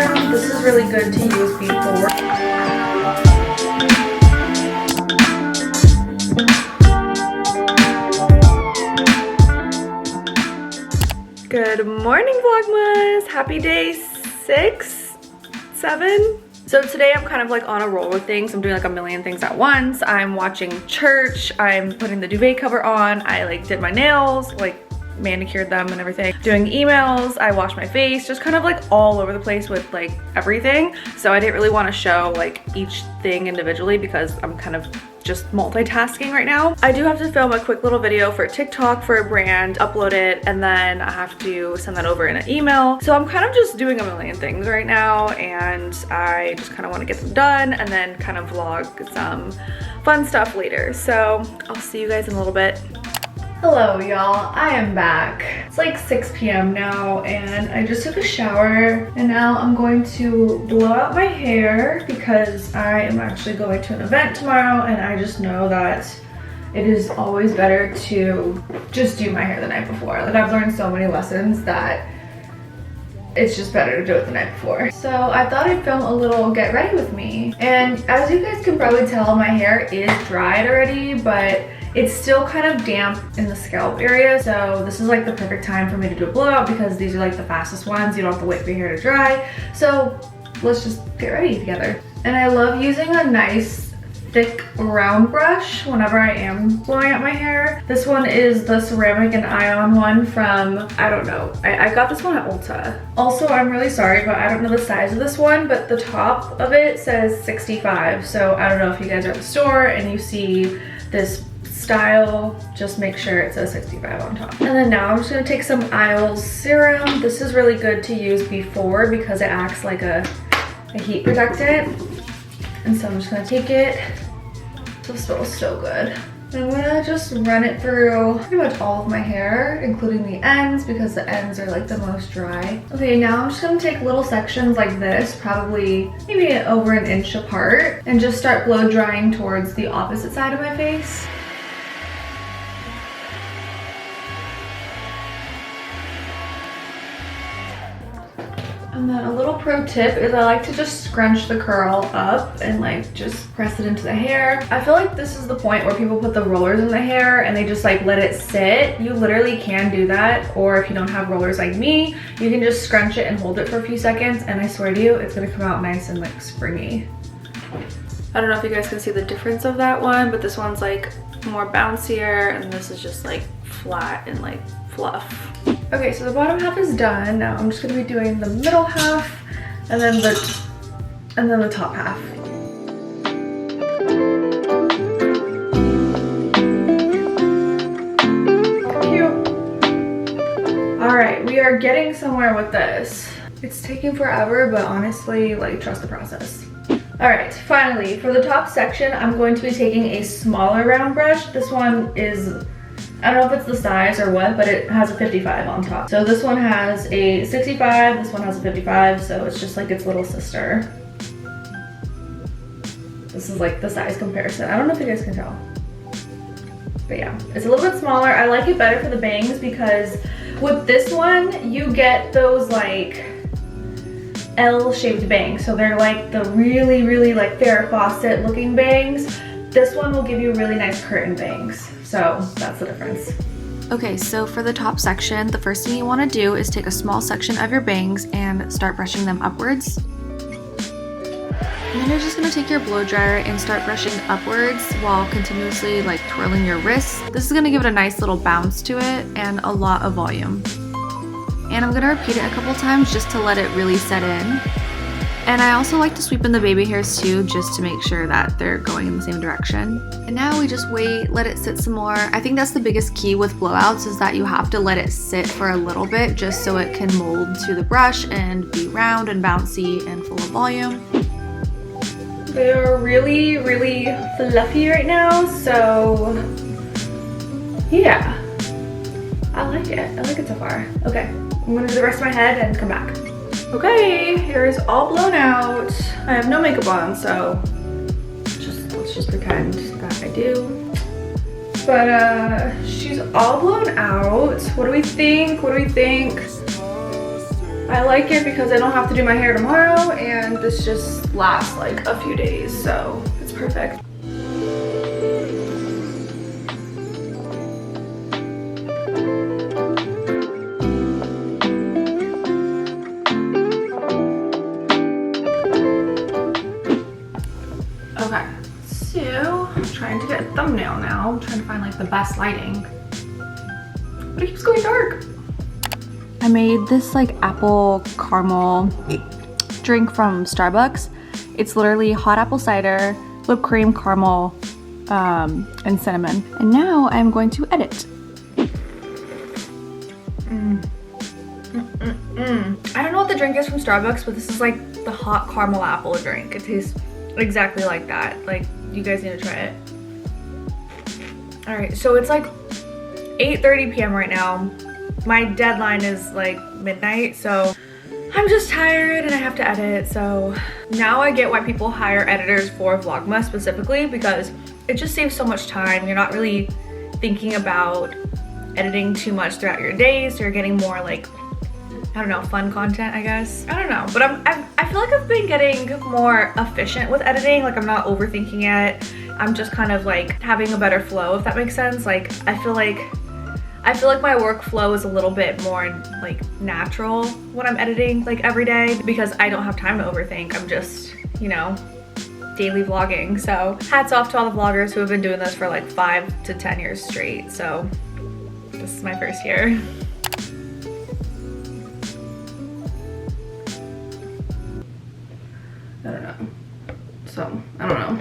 serum. This is really good to use before. Good morning, vlogmas. Happy day 6, 7. So today I'm kind of like on a roll with things. I'm doing like a million things at once. I'm watching church. I'm putting the duvet cover on. I like did my nails, like manicured them and everything. Doing emails. I washed my face. Just kind of like all over the place with like everything. So I didn't really want to show like each thing individually because I'm kind of just multitasking right now. I do have to film a quick little video for TikTok for a brand, upload it, and then I have to send that over in an email. So I'm kind of just doing a million things right now, and I just kind of want to get them done and then kind of vlog some fun stuff later. So I'll see you guys in a little bit. Hello y'all, I am back. It's like 6 p.m. now and I just took a shower and now I'm going to blow out my hair because I am actually going to an event tomorrow and I just know that it is always better to just do my hair the night before. Like I've learned so many lessons that it's just better to do it the night before. So I thought I'd film a little get ready with me. And as you guys can probably tell, my hair is dried already, but it's still kind of damp in the scalp area. So this is like the perfect time for me to do a blowout because these are like the fastest ones. You don't have to wait for your hair to dry. So let's just get ready together. And I love using a nice thick round brush whenever I am blowing out my hair. This one is the ceramic and ion one from, I don't know, I got this one at Ulta. Also, I'm really sorry, but I don't know the size of this one, but the top of it says 65. So I don't know if you guys are at the store and you see this style, just make sure it says 65 on top. And then now I'm just gonna take some Isles serum. This is really good to use before because it acts like a heat protectant. And so I'm just gonna take it. This smells so good. I'm gonna just run it through pretty much all of my hair, including the ends because the ends are like the most dry. Okay, now I'm just gonna take little sections like this, probably maybe over an inch apart, and just start blow drying towards the opposite side of my face. And then a little pro tip is I like to just scrunch the curl up and like just press it into the hair. I feel like this is the point where people put the rollers in the hair and they just like let it sit. You literally can do that, or if you don't have rollers like me, you can just scrunch it and hold it for a few seconds and I swear to you, it's gonna come out nice and like springy. I don't know if you guys can see the difference of that one, but this one's like more bouncier and this is just like flat and like fluff. Okay, so the bottom half is done. Now I'm just gonna be doing the middle half and then the top half. Cute. All right, we are getting somewhere with this. It's taking forever, but honestly, like, trust the process. All right, finally, for the top section, I'm going to be taking a smaller round brush. This one is, I don't know if it's the size or what, but it has a 55 on top. So this one has a 65, this one has a 55, so it's just like its little sister. This is like the size comparison. I don't know if you guys can tell. But yeah, it's a little bit smaller. I like it better for the bangs because with this one, you get those like L-shaped bangs. So they're like the really, really like Farrah Fawcett looking bangs. This one will give you really nice curtain bangs. So that's the difference. Okay, so for the top section, the first thing you want to do is take a small section of your bangs and start brushing them upwards. And then you're just going to take your blow dryer and start brushing upwards while continuously like twirling your wrists. This is going to give it a nice little bounce to it and a lot of volume. And I'm going to repeat it a couple times just to let it really set in. And I also like to sweep in the baby hairs too, just to make sure that they're going in the same direction. And now we just wait, let it sit some more. I think that's the biggest key with blowouts is that you have to let it sit for a little bit just so it can mold to the brush and be round and bouncy and full of volume. They are really, really fluffy right now, so yeah. I like it. I like it so far. Okay, I'm gonna do the rest of my head and come back. Okay, hair is all blown out. I have no makeup on, so let's just pretend that I do. But she's all blown out. What do we think? What do we think? I like it because I don't have to do my hair tomorrow and this just lasts like a few days, so it's perfect. Okay, so I'm trying to get a thumbnail now. I'm trying to find like the best lighting, but it keeps going dark. I made this like apple caramel drink from Starbucks. It's literally hot apple cider, whipped cream, caramel, and cinnamon. And now I'm going to edit. I don't know what the drink is from Starbucks, but this is like the hot caramel apple drink. It tastes exactly like that. Like, you guys need to try it. All right, so it's like 8:30 p.m. right now. My deadline is like midnight, so I'm just tired and I have to edit. So now I get why people hire editors for vlogmas specifically, because it just saves so much time. You're not really thinking about editing too much throughout your days, so you're getting more like, I don't know, fun content, I guess. I don't know, but I feel like I've been getting more efficient with editing. Like, I'm not overthinking it. I'm just kind of like having a better flow, if that makes sense. Like, I feel like my workflow is a little bit more like natural when I'm editing like every day, because I don't have time to overthink. I'm just, you know, daily vlogging. So hats off to all the vloggers who have been doing this for like 5 to 10 years straight. So this is my first year. I don't know. So, I don't know.